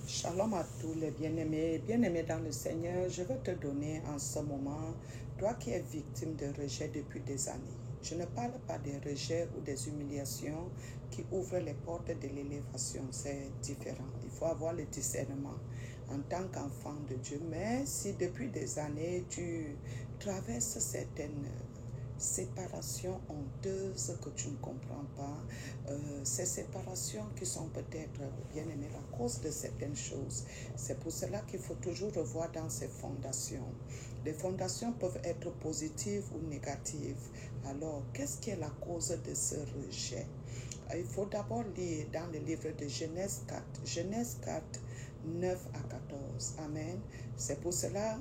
Shalom à tous les bien-aimés, bien-aimés dans le Seigneur. Je veux te donner en ce moment, toi qui es victime de rejet depuis des années. Je ne parle pas des rejets ou des humiliations qui ouvrent les portes de l'élévation. C'est différent. Il faut avoir le discernement en tant qu'enfant de Dieu. Mais si depuis des années, tu traverses certaines séparations honteuses que tu ne comprends pas, ces séparations qui sont peut-être, bien aimées, la cause de certaines choses. C'est pour cela qu'il faut toujours revoir dans ces fondations. Les fondations peuvent être positives ou négatives. Alors, qu'est-ce qui est la cause de ce rejet? Il faut d'abord lire dans le livre de Genèse 4, Genèse 4, 9 à 14. Amen. C'est pour cela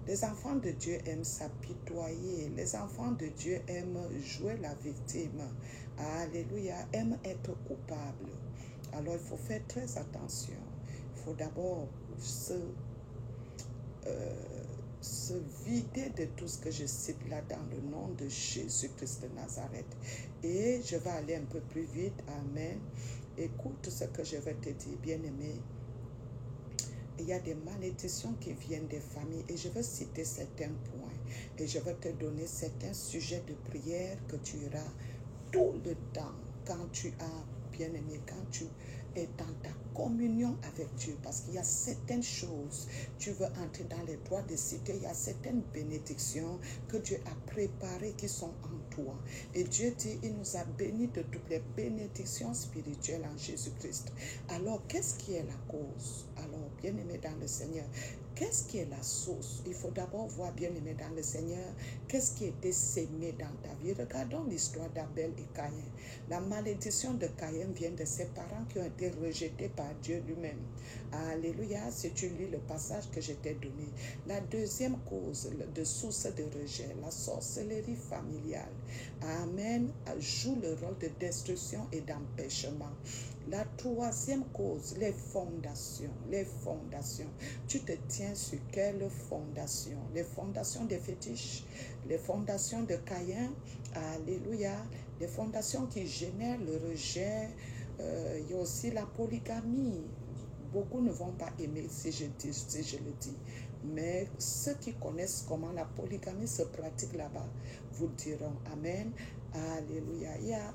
les enfants de Dieu aiment s'apitoyer. Les enfants de Dieu aiment jouer la victime. Alléluia. Aiment être coupables. Alors, il faut faire très attention. Il faut d'abord se vider de tout ce que je cite là dans le nom de Jésus-Christ de Nazareth. Et je vais aller un peu plus vite. Amen. Écoute ce que je vais te dire, bien-aimé. Il y a des malédictions qui viennent des familles et je vais citer certains points et je vais te donner certains sujets de prière que tu auras tout le temps quand tu as, bien-aimé, quand tu es dans ta communion avec Dieu, parce qu'il y a certaines choses, tu veux entrer dans les droits de cité, il y a certaines bénédictions que Dieu a préparées qui sont en toi. Et Dieu dit, il nous a bénis de toutes les bénédictions spirituelles en Jésus-Christ. Alors, qu'est-ce qui est la cause? Alors, bien-aimé dans le Seigneur, qu'est-ce qui est la source? Il faut d'abord voir, bien-aimé dans le Seigneur, qu'est-ce qui a été sémé dans ta vie. Regardons l'histoire d'Abel et Caïn. La malédiction de Caïn vient de ses parents qui ont été rejetés par Dieu lui-même. Alléluia, si tu lis le passage que je t'ai donné. La deuxième cause de source de rejet, la sorcellerie familiale. Amen, joue le rôle de destruction et d'empêchement. La troisième cause, les fondations. Les fondations. Tu te tiens sur quelle fondation? Les fondations des fétiches, les fondations de Caïn, alléluia, les fondations qui génèrent le rejet. Il y a aussi la polygamie. Beaucoup ne vont pas aimer si je le dis. Mais ceux qui connaissent comment la polygamie se pratique là-bas vous diront amen. Alléluia. Il y a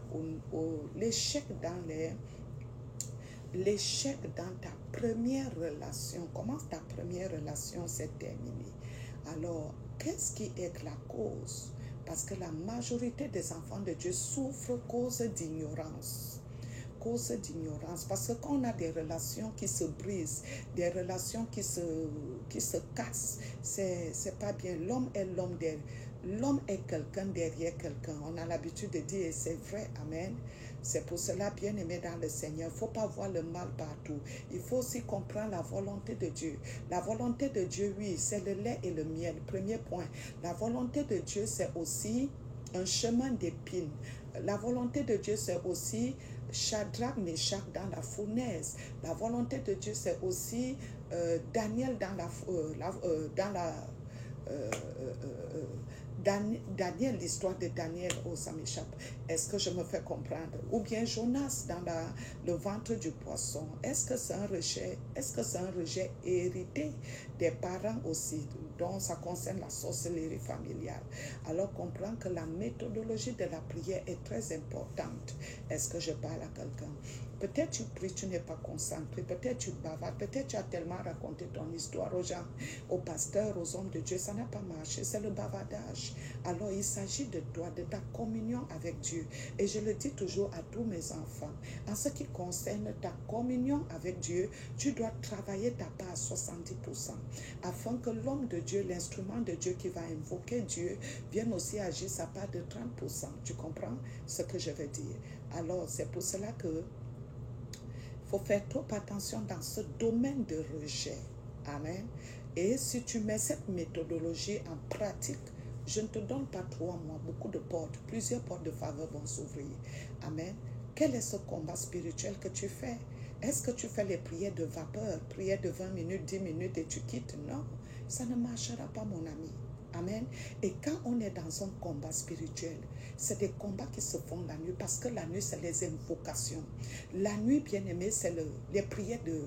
l'échec dans ta première relation. Comment ta première relation s'est terminée? Alors, qu'est-ce qui est la cause? Parce que la majorité des enfants de Dieu souffrent cause d'ignorance. Cause d'ignorance, parce que quand on a des relations qui se brisent, des relations qui se cassent, c'est pas bien. L'homme est quelqu'un derrière quelqu'un. On a l'habitude de dire, et c'est vrai, amen. C'est pour cela, bien aimé dans le Seigneur, il ne faut pas voir le mal partout. Il faut aussi comprendre la volonté de Dieu. La volonté de Dieu, oui, c'est le lait et le miel. Premier point. La volonté de Dieu, c'est aussi un chemin d'épines. La volonté de Dieu, c'est aussi Shadrach, Meshach dans la fournaise. La volonté de Dieu, c'est aussi Daniel Daniel, l'histoire de Daniel, oh ça m'échappe, est-ce que je me fais comprendre? Ou bien Jonas dans le ventre du poisson, est-ce que c'est un rejet? Est-ce que c'est un rejet hérité des parents aussi, dont ça concerne la sorcellerie familiale? Alors comprends que la méthodologie de la prière est très importante. Est-ce que je parle à quelqu'un? Peut-être tu pries, tu n'es pas concentré, peut-être tu bavardes, peut-être tu as tellement raconté ton histoire aux gens, aux pasteurs, aux hommes de Dieu, ça n'a pas marché, c'est le bavardage. Alors il s'agit de toi, de ta communion avec Dieu. Et je le dis toujours à tous mes enfants, en ce qui concerne ta communion avec Dieu, tu dois travailler ta part à 70%, afin que l'homme de Dieu, l'instrument de Dieu qui va invoquer Dieu, vienne aussi agir sa part de 30%. Tu comprends ce que je veux dire? Alors c'est pour cela que il faut faire trop attention dans ce domaine de rejet. Amen. Et si tu mets cette méthodologie en pratique, je ne te donne pas 3 mois, beaucoup de portes, plusieurs portes de faveur vont s'ouvrir. Amen. Quel est ce combat spirituel que tu fais? Est-ce que tu fais les prières de vapeur, prières de 20 minutes, 10 minutes et tu quittes? Non, ça ne marchera pas, mon ami. Amen. Et quand on est dans un combat spirituel, c'est des combats qui se font la nuit parce que la nuit, c'est les invocations. La nuit, bien aimé, c'est les prières de...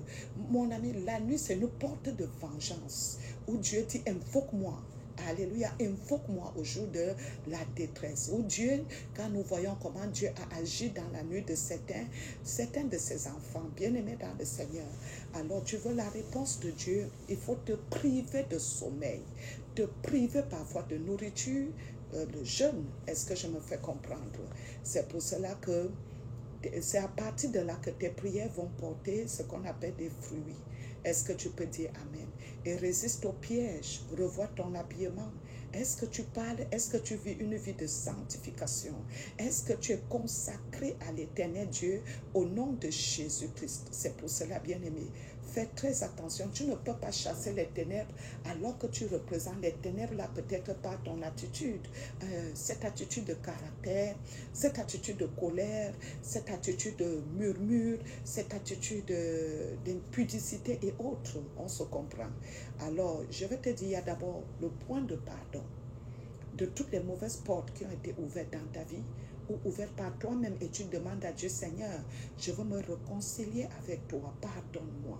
Mon ami, la nuit, c'est une porte de vengeance où Dieu dit, invoque-moi. Alléluia, invoque-moi au jour de la détresse. Où Dieu, quand nous voyons comment Dieu a agi dans la nuit de certains de ses enfants, bien-aimés dans le Seigneur, alors tu veux la réponse de Dieu, il faut te priver de sommeil, te priver parfois de nourriture, le jeûne. Est-ce que je me fais comprendre? C'est pour cela que c'est à partir de là que tes prières vont porter ce qu'on appelle des fruits. Est-ce que tu peux dire Amen? Et résiste au piège, revois ton habillement. Est-ce que tu parles? Est-ce que tu vis une vie de sanctification? Est-ce que tu es consacré à l'Éternel Dieu au nom de Jésus-Christ? C'est pour cela, bien-aimé, fais très attention. Tu ne peux pas chasser les ténèbres alors que tu représentes les ténèbres là, peut-être par ton attitude. Cette attitude de caractère, cette attitude de colère, cette attitude de murmure, cette attitude d'impudicité et autres. On se comprend. Alors, je vais te dire, il y a d'abord le point de pardon de toutes les mauvaises portes qui ont été ouvertes dans ta vie ou ouvertes par toi-même, et tu demandes à Dieu, Seigneur, je veux me réconcilier avec toi, pardonne-moi.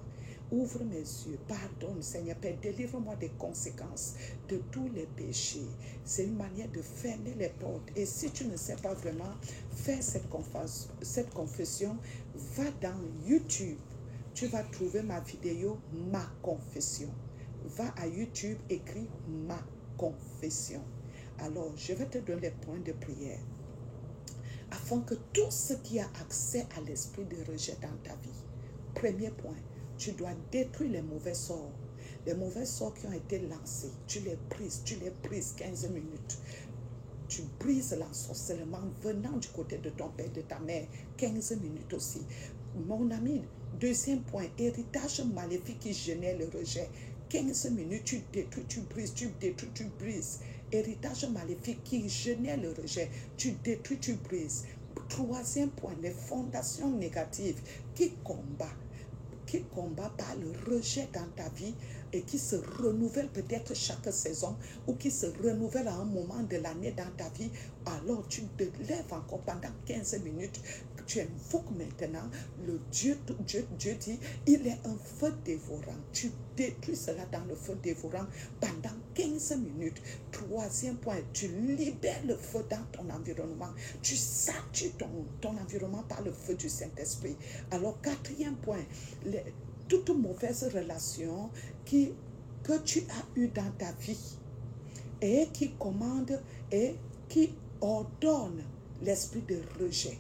Ouvre mes yeux, pardonne, Seigneur Père, délivre-moi des conséquences de tous les péchés. C'est une manière de fermer les portes. Et si tu ne sais pas vraiment faire cette confession, va dans YouTube. Tu vas trouver ma vidéo, ma confession. Va à YouTube, écris ma confession. Alors, je vais te donner les points de prière afin que tout ce qui a accès à l'esprit de rejet dans ta vie. Premier point, tu dois détruire les mauvais sorts. Les mauvais sorts qui ont été lancés, tu les brises 15 minutes. Tu brises l'ensorcellement venant du côté de ton père, de ta mère, 15 minutes aussi. Mon ami, deuxième point, héritage maléfique qui génère le rejet. 15 minutes, tu détruis, tu brises, tu détruis, tu brises. Héritage maléfique qui génère le rejet. Tu détruis, tu brises. Troisième point, les fondations négatives qui combattent par le rejet dans ta vie et qui se renouvellent peut-être chaque saison ou qui se renouvellent à un moment de l'année dans ta vie. Alors tu te lèves encore pendant 15 minutes. Tu invoques maintenant le Dieu dit, il est un feu dévorant. Tu détruis cela dans le feu dévorant pendant 15 minutes. Troisième point, tu libères le feu dans ton environnement. Tu satures ton environnement par le feu du Saint-Esprit. Alors, quatrième point, toute mauvaise relation que tu as eue dans ta vie et qui commande et qui ordonne l'esprit de rejet,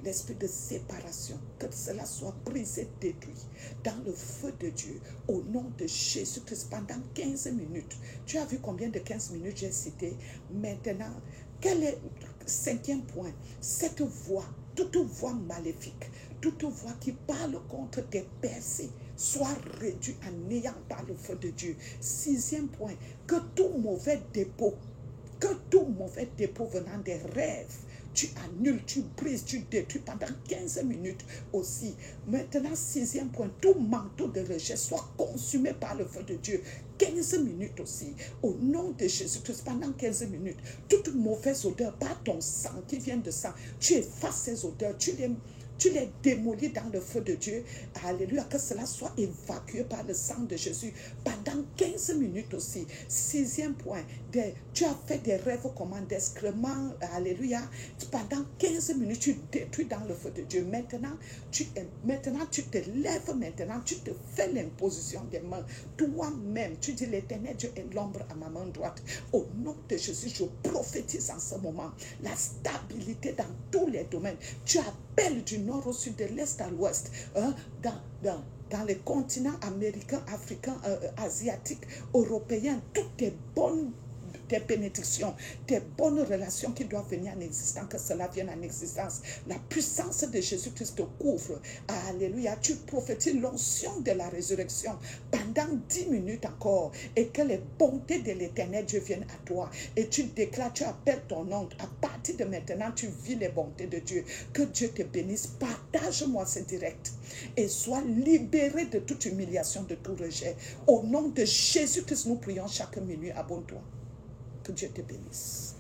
l'esprit de séparation, que cela soit brisé, détruit dans le feu de Dieu, au nom de Jésus-Christ, pendant 15 minutes. Tu as vu combien de 15 minutes j'ai cité? Maintenant, quel est le cinquième point? Cette voix, toute voix maléfique, toute voix qui parle contre tes percées, soit réduite à néant par le feu de Dieu. Sixième point, que tout mauvais dépôt venant des rêves, tu annules, tu brises, tu détruis pendant 15 minutes aussi. Maintenant, sixième point, tout manteau de rejet soit consumé par le feu de Dieu. 15 minutes aussi. Au nom de Jésus-Christ, pendant 15 minutes, toute mauvaise odeur par ton sang qui vient de sang, tu effaces ces odeurs, tu les démolis dans le feu de Dieu. Alléluia, que cela soit évacué par le sang de Jésus pendant 15 minutes aussi. Sixième point, tu as fait des rêves comment d'excréments. Alléluia, pendant 15 minutes, tu détruis dans le feu de Dieu. Maintenant, tu te lèves maintenant, tu te fais l'imposition des mains. Toi-même, tu dis, l'Éternel Dieu est l'ombre à ma main droite. Au nom de Jésus, je prophétise en ce moment la stabilité dans tous les domaines. Tu appelles du nord au sud, de l'est à l'ouest, dans les continents américains, africains, asiatiques, européens, toutes tes bonnes tes bénédictions, tes bonnes relations qui doivent venir en existence, que cela vienne en existence. La puissance de Jésus-Christ te couvre. Alléluia. Tu prophétises l'onction de la résurrection pendant 10 minutes encore et que les bontés de l'Éternel Dieu viennent à toi. Et tu déclares, tu appelles ton nom. À partir de maintenant, tu vis les bontés de Dieu. Que Dieu te bénisse. Partage-moi ce direct et sois libéré de toute humiliation, de tout rejet. Au nom de Jésus-Christ, nous prions chaque minute. Abonne-toi. Que Dieu te bénisse.